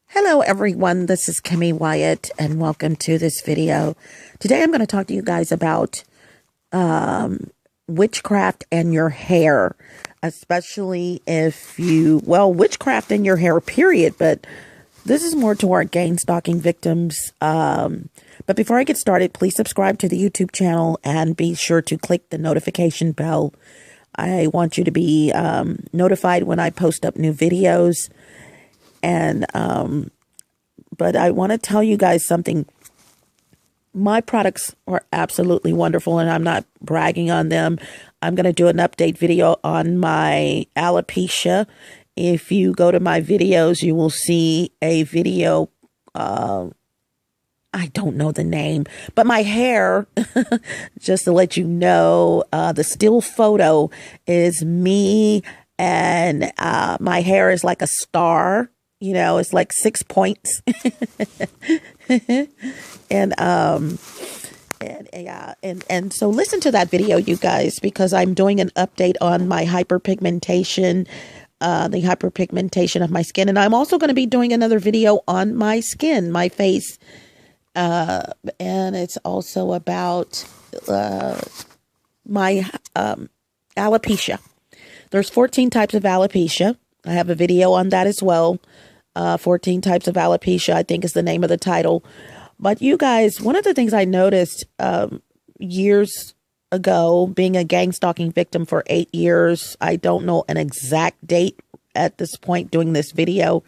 Hello everyone, this is Kimmy Wyatt and welcome to this video. Today I'm going to talk to you guys about witchcraft and your hair, especially if witchcraft in your hair period, but this is more toward gang stalking victims. But before I get started, please subscribe to the YouTube channel and be sure to click the notification bell. I want you to be notified when I post up new videos. And, but I want to tell you guys something. My products are absolutely wonderful and I'm not bragging on them. I'm going to do an update video on my alopecia. If you go to my videos, you will see a video. I don't know the name, but my hair, just to let you know, the still photo is me and, my hair is like a star. You know, it's like 6 points. and so listen to that video, you guys, because I'm doing an update on my hyperpigmentation, the hyperpigmentation of my skin. And I'm also going to be doing another video on my skin, my face. And it's also about, my, alopecia. There's 14 types of alopecia. I have a video on that as well. 14 types of alopecia, I think is the name of the title. But you guys, one of the things I noticed years ago, being a gang stalking victim for 8 years, I don't know an exact date at this point doing this video.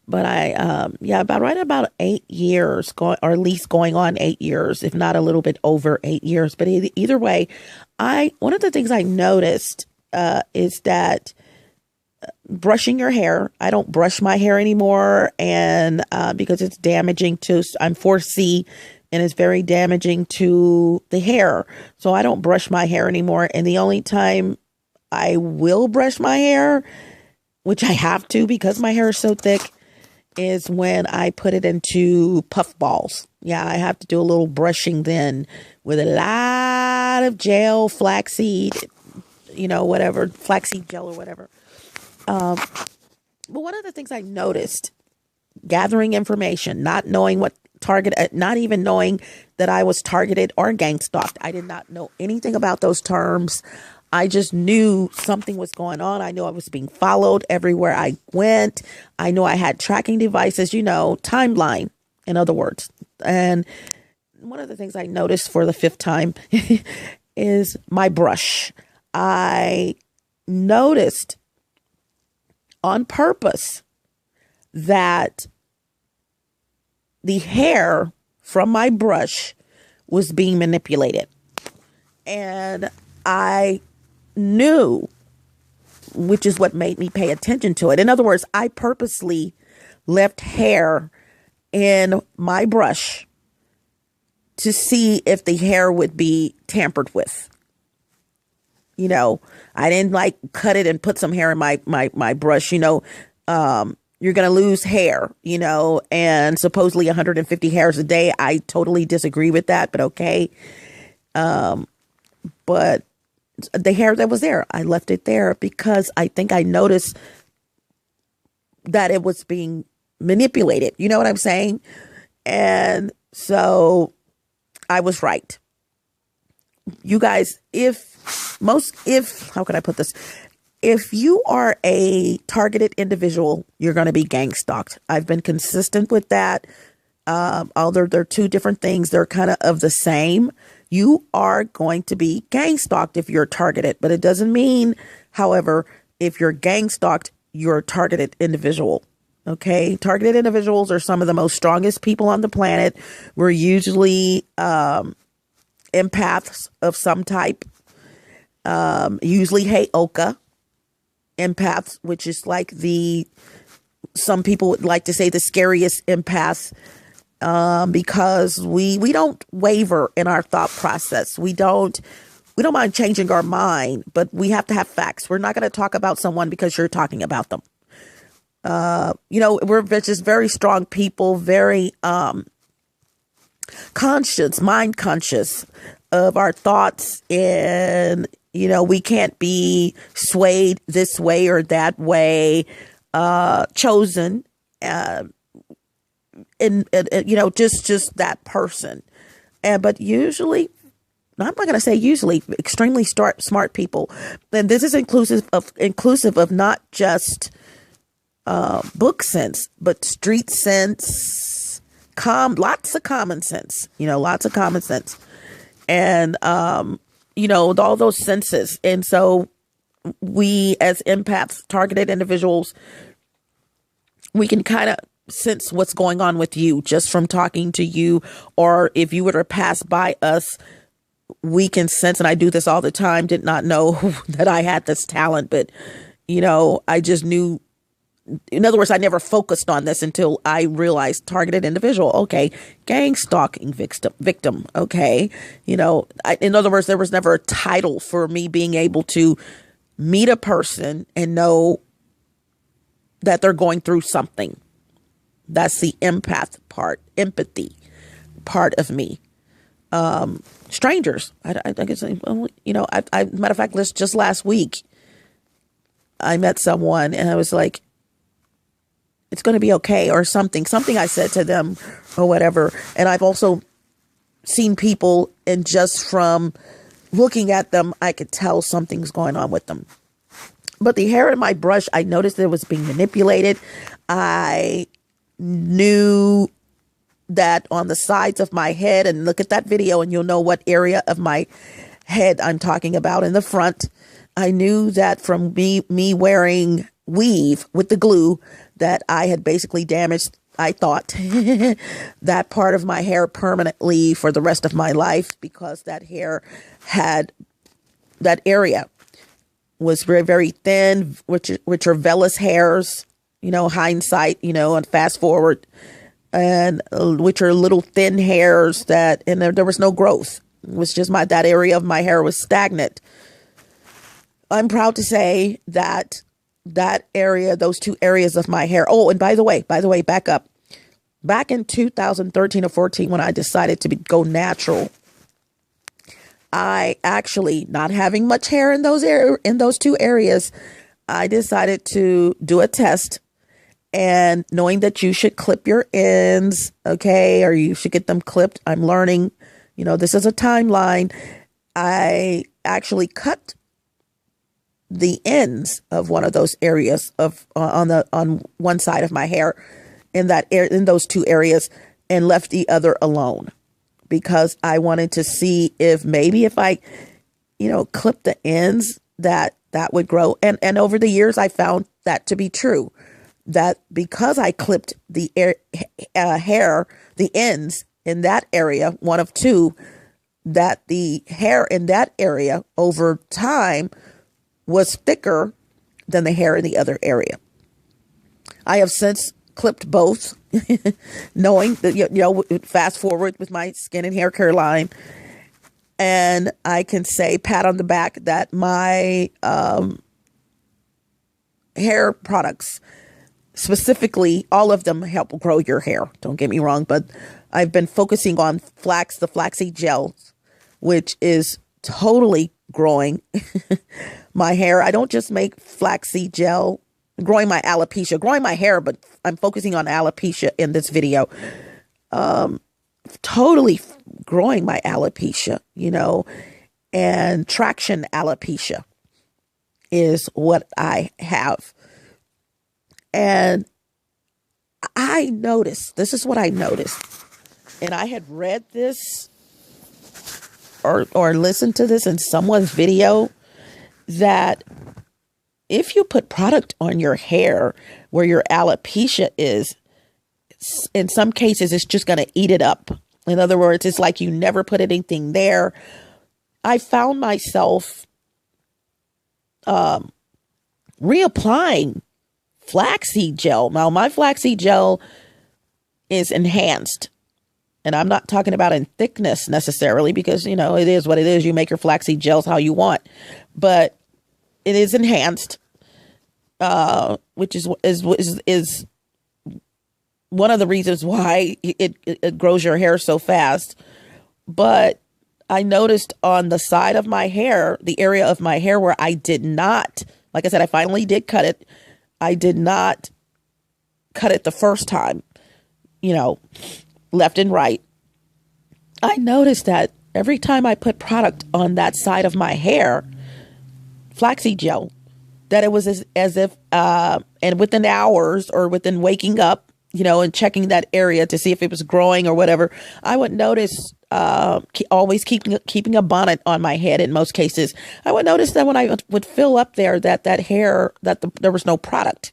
But about 8 years, or at least going on 8 years, if not a little bit over 8 years. But either way, one of the things I noticed is that brushing your hair. I don't brush my hair anymore, and because it's damaging to, I'm 4C, and it's very damaging to the hair. So I don't brush my hair anymore. And the only time I will brush my hair, which I have to because my hair is so thick, is when I put it into puff balls. Yeah, I have to do a little brushing then with a lot of gel, flaxseed, whatever, flaxseed gel or whatever. But one of the things I noticed, gathering information, not knowing what target, not even knowing that I was targeted or gang stalked. I did not know anything about those terms. I just knew something was going on. I knew I was being followed everywhere I went. I knew I had tracking devices, timeline, in other words. And one of the things I noticed for the 5th time is my brush. I noticed on purpose that the hair from my brush was being manipulated. And I knew, which is what made me pay attention to it. In other words, I purposely left hair in my brush to see if the hair would be tampered with. I didn't cut it and put some hair in my brush, you're going to lose hair, and supposedly 150 hairs a day. I totally disagree with that, but okay. But the hair that was there, I left it there because I think I noticed that it was being manipulated. You know what I'm saying? And so I was right. You guys, how can I put this? If you are a targeted individual, you're going to be gang stalked. I've been consistent with that. Although they're two different things, they're kind of the same. You are going to be gang stalked if you're targeted, but it doesn't mean, however, if you're gang stalked, you're a targeted individual. Okay. Targeted individuals are some of the most strongest people on the planet. We're usually, empaths of some type, usually Heyoka empaths, which is like some people would like to say the scariest empaths, because we don't waver in our thought process. We don't mind changing our mind, but we have to have facts. We're not going to talk about someone because you're talking about them. We're just very strong people, very, mind conscious of our thoughts, and we can't be swayed this way or that way, chosen just that person. But usually, I'm not going to say usually, extremely smart people. And this is inclusive of not just book sense, but street sense, lots of common sense, lots of common sense. And, all those senses. And so we as empaths, targeted individuals, we can kind of sense what's going on with you just from talking to you. Or if you were to pass by us, we can sense, and I do this all the time, did not know that I had this talent, but, I just knew. In other words, I never focused on this until I realized targeted individual. Okay. Gang stalking victim. Okay. In other words, there was never a title for me being able to meet a person and know that they're going through something. That's the empath part, empathy part of me. Strangers. I guess, matter of fact, just last week, I met someone and I was like, it's going to be okay, or something I said to them or whatever. And I've also seen people, and just from looking at them, I could tell something's going on with them. But the hair in my brush, I noticed that it was being manipulated. I knew that on the sides of my head, and look at that video and you'll know what area of my head I'm talking about. In the front, I knew that from me wearing weave with the glue, that I had basically damaged, I thought, that part of my hair permanently for the rest of my life, because that area was very, very thin, which are vellus hairs, hindsight, and fast forward, and which are little thin hairs and there was no growth. It was just that area of my hair was stagnant. I'm proud to say that area, those two areas of my hair. Oh, and by the way, back up. Back in 2013 or 14, when I decided to go natural, I actually, not having much hair in those two areas, I decided to do a test, and knowing that you should clip your ends, okay, or you should get them clipped. I'm learning, this is a timeline. I actually cut the ends of one of those areas on one side of my hair in those two areas, and left the other alone, because I wanted to see if maybe if I, clip the ends that would grow. And over the years, I found that to be true, that because I clipped the hair, the ends in that area, one of two, that the hair in that area over time was thicker than the hair in the other area. I have since clipped both, knowing that, fast forward with my skin and hair care line. And I can say, pat on the back, that my hair products, specifically, all of them help grow your hair. Don't get me wrong, but I've been focusing on the flaxseed gels, which is totally growing my hair. I don't just make flaxseed gel, growing my hair, but I'm focusing on alopecia in this video. Totally growing my alopecia, and traction alopecia is what I have. And this is what I noticed. And I had read this or listened to this in someone's video, that if you put product on your hair where your alopecia is, in some cases, it's just going to eat it up. In other words, it's like you never put anything there. I found myself reapplying flaxseed gel. Now, my flaxseed gel is enhanced. And I'm not talking about in thickness necessarily, because, it is what it is. You make your flaxseed gels how you want. But it is enhanced, which is one of the reasons why it grows your hair so fast. But I noticed on the side of my hair, the area of my hair where I did not, like I said, I finally did cut it. I did not cut it the first time, left and right, I noticed that every time I put product on that side of my hair, flaxseed gel, that it was as if, and within hours or within waking up, and checking that area to see if it was growing or whatever, I would notice, always keeping a bonnet on my head in most cases, I would notice that when I would fill up there, that hair, there was no product.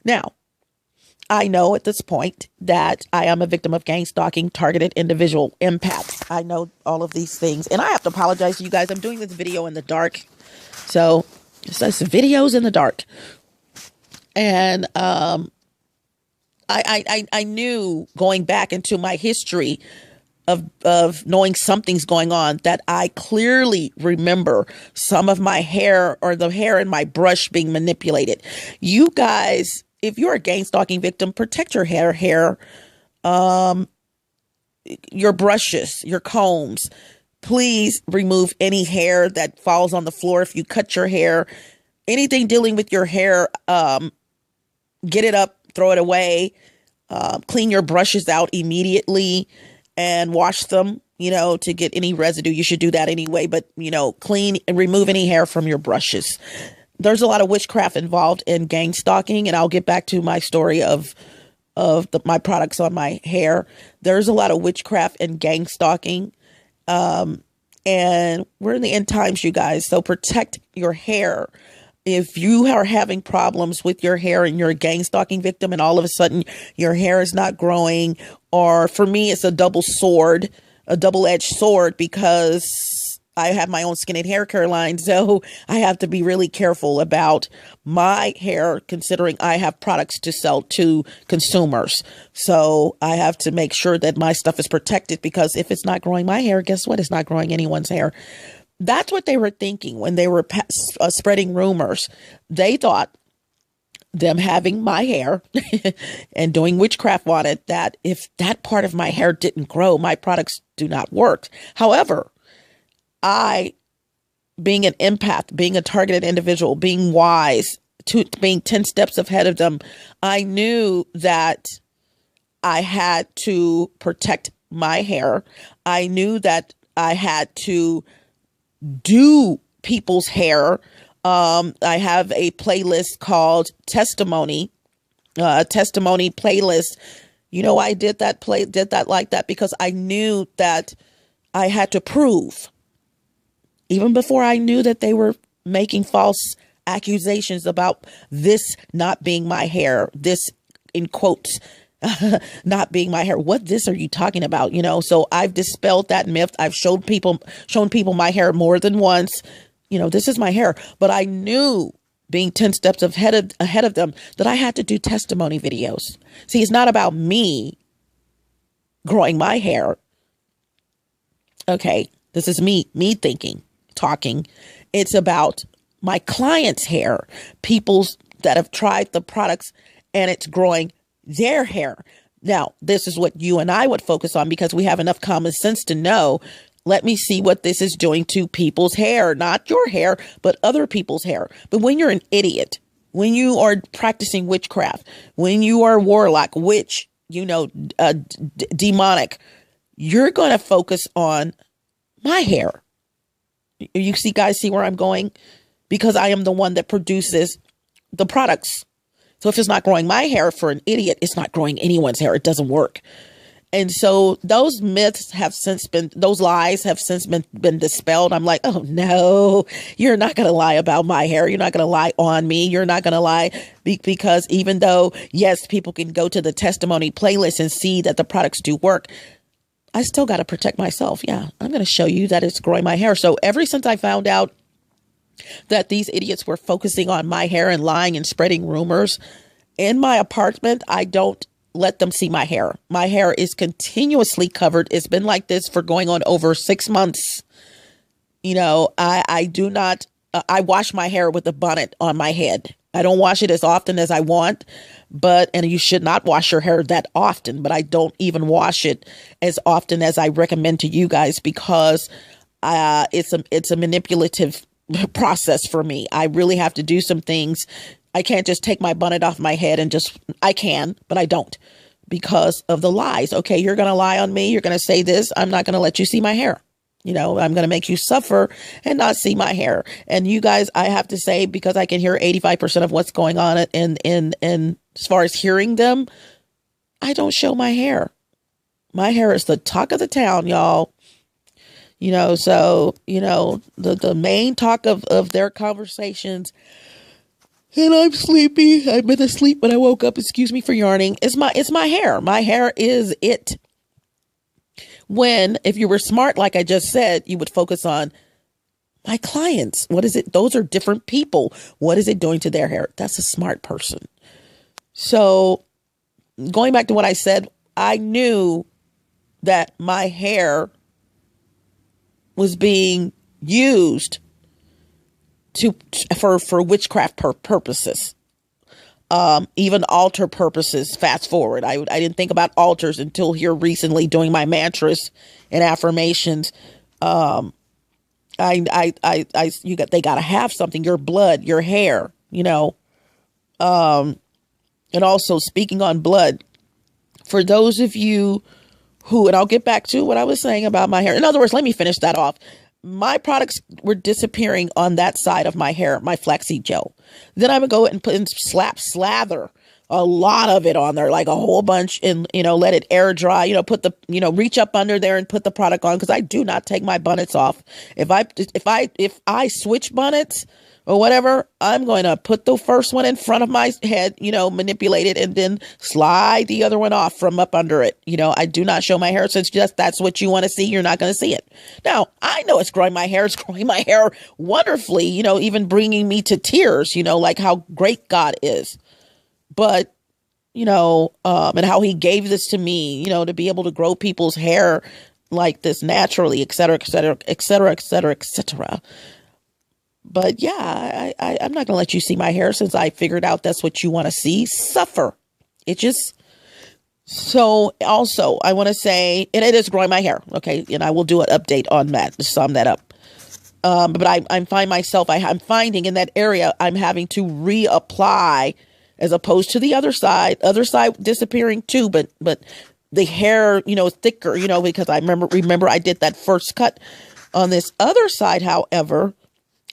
Now, I know at this point that I am a victim of gang stalking, targeted individual empath. I know all of these things, and I have to apologize to you guys. I'm doing this video in the dark, so it's videos in the dark. And I knew, going back into my history of knowing something's going on, that I clearly remember some of my hair, or the hair in my brush, being manipulated. You guys, if you're a gang stalking victim, protect your hair, your brushes, your combs. Please remove any hair that falls on the floor. If you cut your hair, anything dealing with your hair, get it up, throw it away, clean your brushes out immediately and wash them, to get any residue. You should do that anyway, but, clean and remove any hair from your brushes. There's a lot of witchcraft involved in gang stalking, and I'll get back to my story of my products on my hair. There's a lot of witchcraft and gang stalking, and we're in the end times, you guys. So protect your hair. If you are having problems with your hair and you're a gang stalking victim, and all of a sudden your hair is not growing, or for me, it's a double-edged sword, because I have my own skin and hair care line, so I have to be really careful about my hair, considering I have products to sell to consumers. So I have to make sure that my stuff is protected, because if it's not growing my hair, guess what? It's not growing anyone's hair. That's what they were thinking when they were spreading rumors. They thought, them having my hair and doing witchcraft on it, that if that part of my hair didn't grow, my products do not work. However, I, being an empath, being a targeted individual, being wise, being 10 steps ahead of them, I knew that I had to protect my hair. I knew that I had to do people's hair. I have a playlist called Testimony playlist. I did that like that because I knew that I had to prove, even before I knew that they were making false accusations about this not being my hair, this in quotes, not being my hair. What this are you talking about? So I've dispelled that myth. I've shown people my hair more than once. This is my hair. But I knew, being 10 steps ahead of them, that I had to do testimony videos. See, it's not about me growing my hair. Okay, this is me thinking, talking. It's about my clients' hair, people that have tried the products and it's growing their hair. Now, this is what you and I would focus on, because we have enough common sense to know, let me see what this is doing to people's hair, not your hair, but other people's hair. But when you're an idiot, when you are practicing witchcraft, when you are warlock, witch, demonic, you're going to focus on my hair. You guys see where I'm going? Because I am the one that produces the products. So if it's not growing my hair, for an idiot, it's not growing anyone's hair. It doesn't work. And so those lies have since been dispelled. I'm like, oh no, you're not going to lie about my hair. You're not going to lie on me. You're not going to lie because even though, yes, people can go to the testimony playlist and see that the products do work, I still got to protect myself. Yeah, I'm going to show you that it's growing my hair. So ever since I found out that these idiots were focusing on my hair and lying and spreading rumors in my apartment, I don't let them see my hair. My hair is continuously covered. It's been like this for going on over 6 months. I do not, I wash my hair with a bonnet on my head. I don't wash it as often as I want, and you should not wash your hair that often, but I don't even wash it as often as I recommend to you guys, because it's a manipulative process for me. I really have to do some things. I can't just take my bonnet off my head and just, I can, but I don't because of the lies. Okay, you're going to lie on me. You're going to say this. I'm not going to let you see my hair. You know, I'm going to make you suffer and not see my hair. And you guys, I have to say, because I can hear 85% of what's going on in as far as hearing them, I don't show my hair. My hair is the talk of the town, y'all. You know, so, you know, the main talk of their conversations, and I'm sleepy. I've been asleep when I woke up. Excuse me for yarning. It's my hair. My hair is it. When, if you were smart, like I just said, you would focus on my clients. What is it? Those are different people. What is it doing to their hair? That's a smart person. So going back to what I said, I knew that my hair was being used for witchcraft purposes. Even altar purposes. Fast forward, I didn't think about altars until here recently, doing my mantras and affirmations. They got to have something. Your blood, your hair, you know. And also speaking on blood, for those of you who, and I'll get back to what I was saying about my hair. In other words, let me finish that off. My products were disappearing on that side of my hair, my flaxseed gel. Then I would go and put and slather a lot of it on there, like a whole bunch, and, you know, let it air dry, you know, put the, you know, reach up under there and put the product on. Cause I do not take my bonnets off. If I switch bonnets or whatever, I'm going to put the first one in front of my head, you know, manipulate it, and then slide the other one off from up under it. You know, I do not show my hair. Since just that's what you want to see, you're not going to see it. Now, I know it's growing my hair. It's growing my hair wonderfully, you know, even bringing me to tears, you know, like how great God is. But, you know, and how he gave this to me, you know, to be able to grow people's hair like this naturally, et cetera, et cetera, et cetera, et cetera, et cetera. But yeah, I'm not going to let you see my hair since I figured out that's what you want to see. Suffer. It just, so also I want to say, and it is growing my hair. Okay. And I will do an update on that to sum that up. But I'm finding in that area, I'm having to reapply as opposed to the other side disappearing too. But the hair, you know, thicker, you know, because I remember I did that first cut on this other side. However,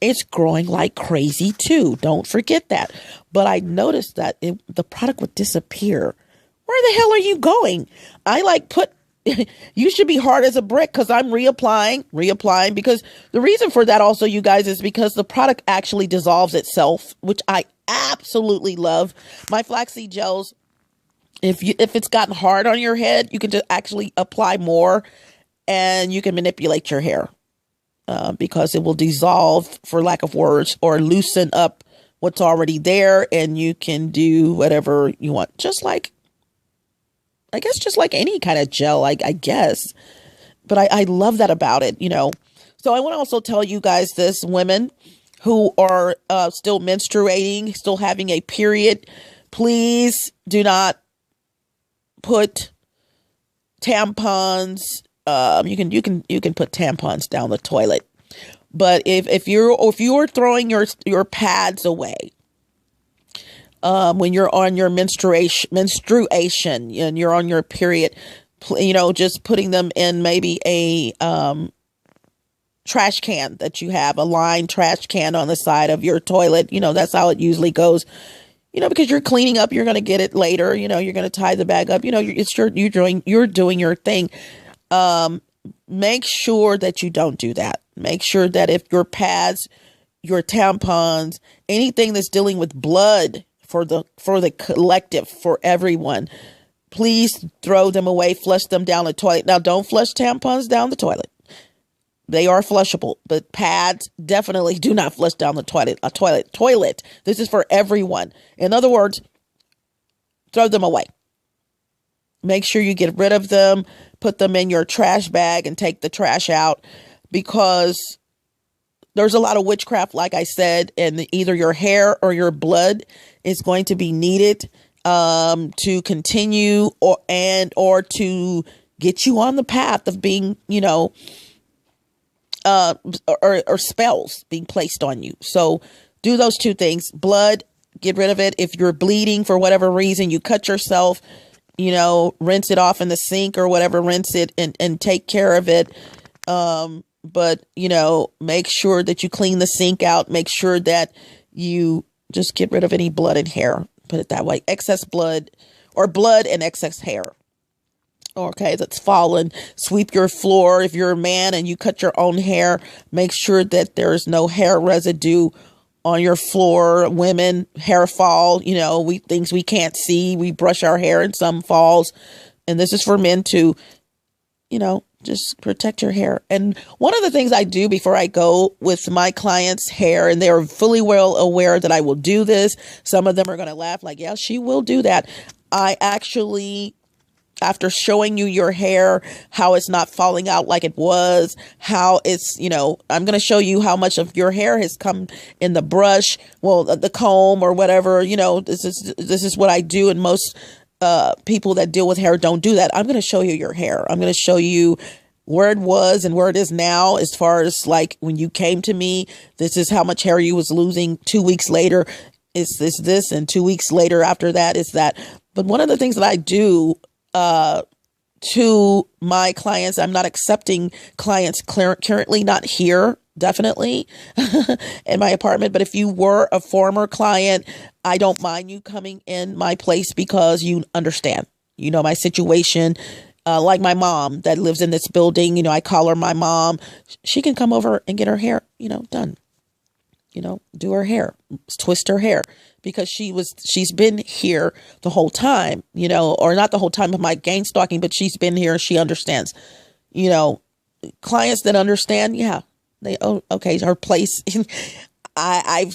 it's growing like crazy too. Don't forget that. But I noticed that the product would disappear. Where the hell are you going? I like you should be hard as a brick because I'm reapplying because the reason for that also, you guys, is because the product actually dissolves itself, which I absolutely love. My flaxseed gels, if it's gotten hard on your head, you can just actually apply more and you can manipulate your hair. Because it will dissolve, for lack of words, or loosen up what's already there, and you can do whatever you want. Just like any kind of gel, I guess. But I love that about it, you know. So I want to also tell you guys this, women who are still menstruating, still having a period, please do not put tampons. You can put tampons down the toilet, but if you're throwing your pads away, when you're on your menstruation and you're on your period, you know, just putting them in maybe a trash can that you have, a lined trash can on the side of your toilet. You know, that's how it usually goes. You know, because you're cleaning up, you're going to get it later. You know, you're going to tie the bag up. You know, you're doing your thing. Make sure that you don't do that. Make sure that if your pads, your tampons, anything that's dealing with blood for the collective, for everyone, please throw them away, flush them down the toilet. Now, don't flush tampons down the toilet. They are flushable, but pads definitely do not flush down the toilet. Toilet. This is for everyone. In other words, throw them away. Make sure you get rid of them, put them in your trash bag and take the trash out, because there's a lot of witchcraft, like I said, and either your hair or your blood is going to be needed to continue or to get you on the path of being, you know, or spells being placed on you. So do those two things. Blood, get rid of it. If you're bleeding for whatever reason, you cut yourself, you know, rinse it off in the sink or whatever, rinse it and take care of it. But, you know, make sure that you clean the sink out. Make sure that you just get rid of any blood and hair. Put it that way. Excess blood or blood and excess hair. Okay, that's fallen. Sweep your floor. If you're a man and you cut your own hair, make sure that there's no hair residue on your floor. Women, hair fall, you know, things we can't see. We brush our hair and some falls. And this is for men too, you know, just protect your hair. And one of the things I do before I go with my clients' hair, and they're fully well aware that I will do this. Some of them are going to laugh like, yeah, she will do that. I actually, after showing you your hair, how it's not falling out like it was, how it's, you know, I'm going to show you how much of your hair has come in the brush, well, the comb or whatever, you know, this is what I do. And most people that deal with hair don't do that. I'm going to show you your hair. I'm going to show you where it was and where it is now, as far as like when you came to me, this is how much hair you was losing. 2 weeks later, it's this, and 2 weeks later after that is that. But one of the things that I do to my clients, I'm not accepting clients currently, not here, definitely in my apartment. But if you were a former client, I don't mind you coming in my place because you understand, you know, my situation. Like my mom that lives in this building, you know, I call her my mom. She can come over and get her hair, you know, done, you know, do her hair, twist her hair, because she's been here the whole time, you know, or not the whole time of my game stalking, but she's been here and she understands, you know, clients that understand. Yeah. They, oh, okay. Her place. I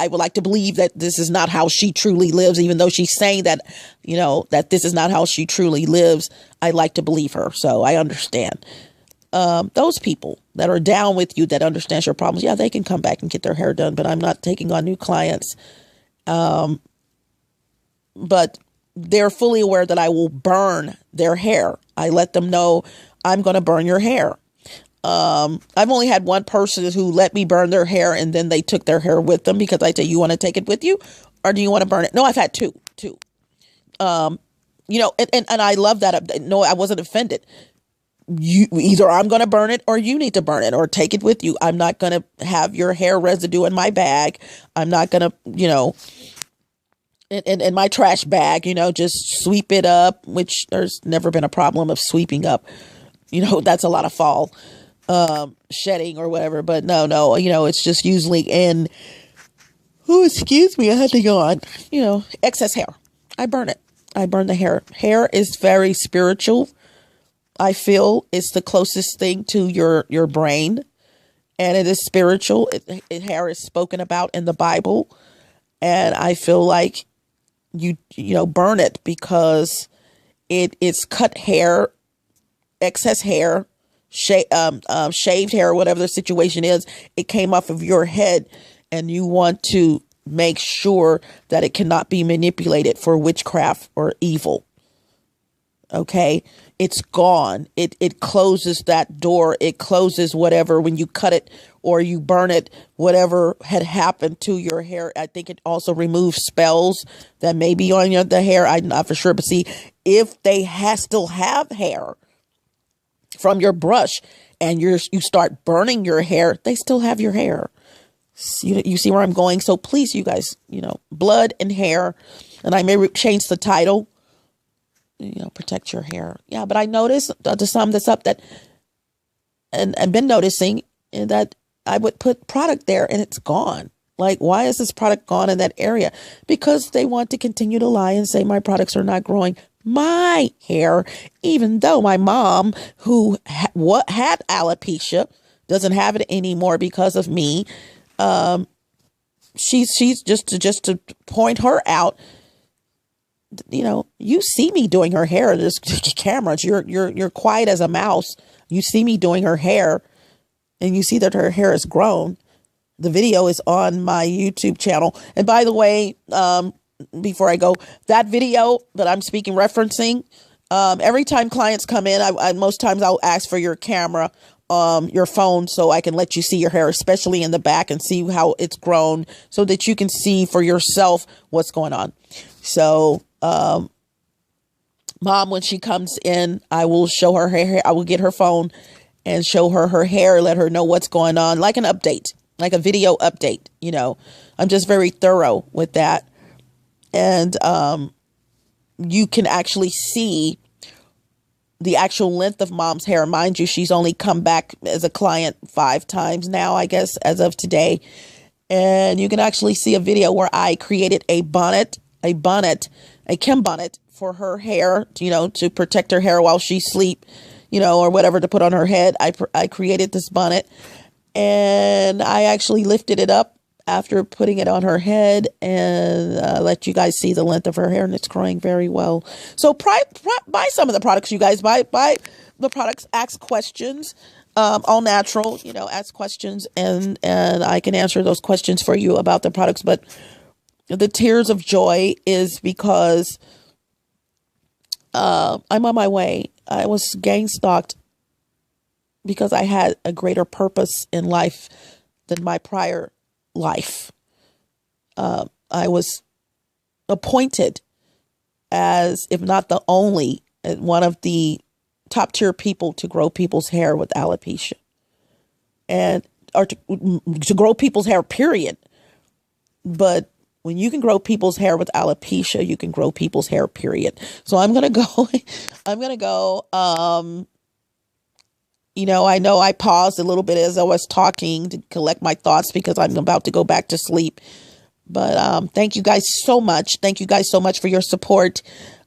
would like to believe that this is not how she truly lives, even though she's saying that, you know, that this is not how she truly lives. I like to believe her. So I understand. Those people that are down with you, that understands your problems, yeah, they can come back and get their hair done, but I'm not taking on new clients. But they're fully aware that I will burn their hair. I let them know I'm going to burn your hair. I've only had one person who let me burn their hair, and then they took their hair with them, because I say, you want to take it with you, or do you want to burn it? No, I've had two. You know, and I love that. No, I wasn't offended. You either I'm going to burn it or you need to burn it or take it with you. I'm not going to have your hair residue in my bag. I'm not going to, you know, in my trash bag, you know, just sweep it up, which there's never been a problem of sweeping up. You know, that's a lot of fall, shedding or whatever. But no, you know, it's just usually in, oh, excuse me, I had to yawn, you know, excess hair. I burn it. I burn the hair. Hair is very spiritual. I feel it's the closest thing to your brain, and it is spiritual. Hair is spoken about in the Bible, and I feel like you know, burn it, because it's cut hair, excess hair, shaved hair, whatever the situation is. It came off of your head, and you want to make sure that it cannot be manipulated for witchcraft or evil. Okay, it's gone. It closes that door. It closes whatever, when you cut it or you burn it, whatever had happened to your hair. I think it also removes spells that may be on the hair. I'm not for sure. But see, if they still have hair from your brush and you start burning your hair, they still have your hair. You see where I'm going? So please, you guys, you know, blood and hair. And I may change the title. You know, protect your hair. Yeah, but I noticed, to sum this up, that, and I've been noticing that I would put product there and it's gone. Like, why is this product gone in that area? Because they want to continue to lie and say my products are not growing my hair, even though my mom, who had alopecia, doesn't have it anymore because of me. She's just to point her out. You know, you see me doing her hair. There's cameras. You're quiet as a mouse. You see me doing her hair, and you see that her hair has grown. The video is on my YouTube channel. And by the way, before I go, that video that I'm referencing, every time clients come in, most times I'll ask for your camera your phone so I can let you see your hair, especially in the back, and see how it's grown so that you can see for yourself what's going on. So, Mom, when she comes in, I will show her hair. I will get her phone and show her her hair, let her know what's going on, like an update, like a video update. You know, I'm just very thorough with that. And you can actually see the actual length of Mom's hair. Mind you, she's only come back as a client 5 times now, I guess, as of today. And you can actually see a video where I created a Kim bonnet for her hair, you know, to protect her hair while she sleep, you know, or whatever to put on her head. I created this bonnet, and I actually lifted it up after putting it on her head and let you guys see the length of her hair, and it's growing very well. So buy some of the products, you guys. Buy the products. Ask questions. All natural, you know. Ask questions, and I can answer those questions for you about the products. But the tears of joy is because I'm on my way. I was gang stalked because I had a greater purpose in life than my prior life. I was appointed as, if not the only, one of the top tier people to grow people's hair with alopecia, or to grow people's hair, period. But when you can grow people's hair with alopecia, you can grow people's hair, period. So I'm going to go, you know I paused a little bit as I was talking to collect my thoughts because I'm about to go back to sleep. But thank you guys so much. Thank you guys so much for your support.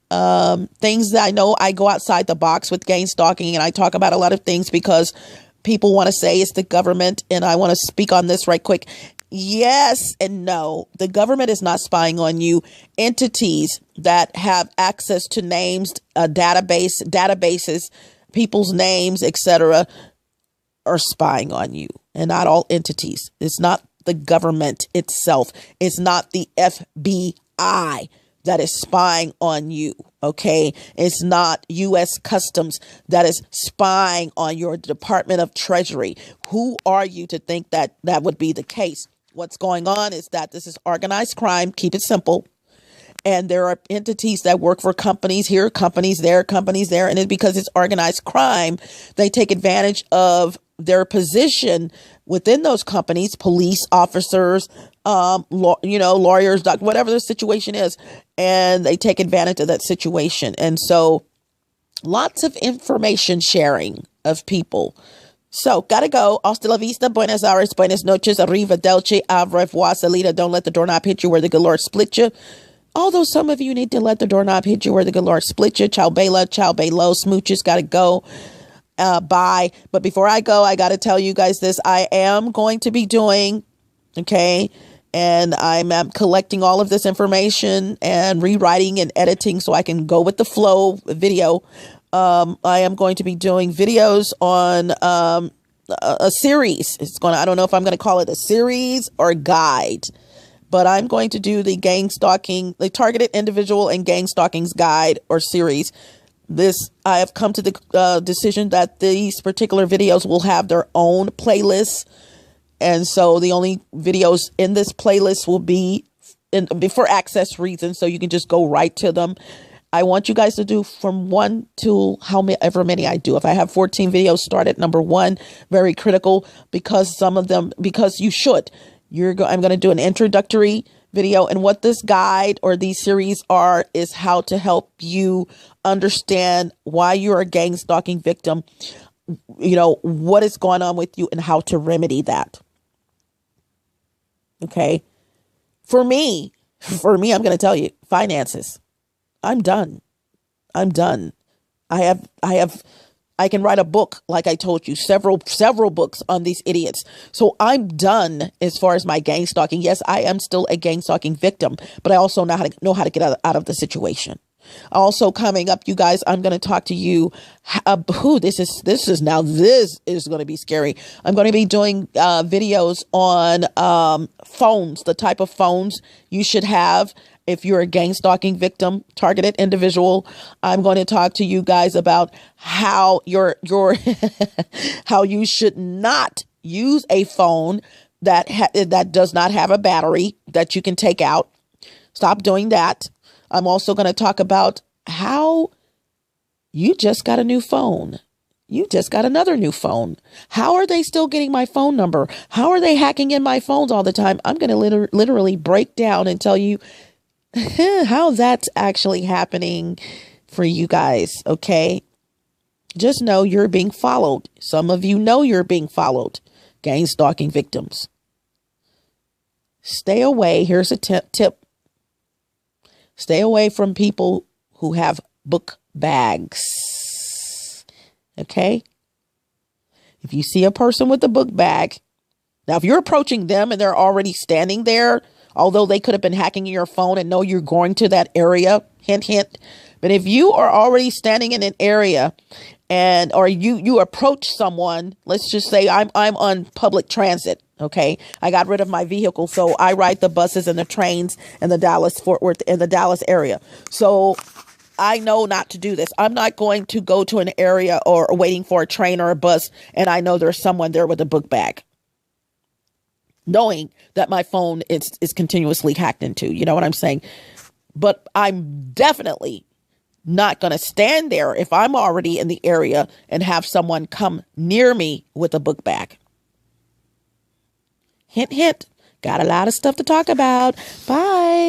Things that I know, I go outside the box with gang stalking, and I talk about a lot of things because people want to say it's the government, and I want to speak on this right quick. Yes and no. The government is not spying on you. Entities that have access to names, databases, people's names, etc., are spying on you. And not all entities. It's not the government itself. It's not the FBI that is spying on you. Okay, it's not U.S. Customs that is spying on your Department of Treasury. Who are you to think that that would be the case? What's going on is that this is organized crime. Keep it simple. And there are entities that work for companies here, companies there, and it's because it's organized crime, they take advantage of their position within those companies, police officers, lawyers, whatever the situation is, and they take advantage of that situation. And so lots of information sharing of people. So, gotta go. Hasta la vista. Buenos Aires. Buenas noches. Arrivederci. Au revoir. Salida. Don't let the doorknob hit you where the good Lord split you. Although some of you need to let the doorknob hit you where the good Lord split you. Ciao, Bella. Ciao, Bello. Smooches. Gotta go. Bye. But before I go, I gotta tell you guys this. I am going to be doing, okay, and I'm collecting all of this information and rewriting and editing so I can go with the flow video. I am going to be doing videos on a series. I don't know if I'm going to call it a series or a guide, but I'm going to do the gang stalking, the targeted individual and gang stalking's guide or series. I have come to the decision that these particular videos will have their own playlists. And so the only videos in this playlist will be for access reasons. So you can just go right to them. I want you guys to do from 1 to however many I do. If I have 14 videos, start at number 1. Very critical because you should. I'm going to do an introductory video. And what this guide or these series are is how to help you understand why you're a gang stalking victim, what is going on with you and how to remedy that. Okay. For me, I'm going to tell you, finances. I'm done. I can write a book, like I told you, several books on these idiots. So I'm done as far as my gang stalking. Yes, I am still a gang stalking victim, but I also know how to get out of the situation. Also coming up, you guys, I'm going to talk to you. This is going to be scary. I'm going to be doing videos on phones, the type of phones you should have if you're a gang stalking victim, targeted individual. I'm going to talk to you guys about how how you should not use a phone that does not have a battery that you can take out. Stop doing that. I'm also going to talk about how you just got a new phone. You just got another new phone. How are they still getting my phone number? How are they hacking in my phones all the time? I'm going to literally break down and tell you how that's actually happening for you guys. Okay. Just know you're being followed. Some of you know you're being followed. Gang stalking victims. Stay away. Here's a tip. Stay away from people who have book bags. Okay? If you see a person with a book bag, now if you're approaching them and they're already standing there, although they could have been hacking your phone and know you're going to that area, hint, hint. But if you are already standing in an area or you approach someone, let's just say I'm on public transit. Okay. I got rid of my vehicle. So I ride the buses and the trains in the Dallas-Fort Worth in the Dallas area. So I know not to do this. I'm not going to go to an area or waiting for a train or a bus. And I know there's someone there with a book bag, knowing that my phone is continuously hacked into. You know what I'm saying? But I'm definitely not going to stand there if I'm already in the area and have someone come near me with a book bag. Hint, hint. Got a lot of stuff to talk about. Bye.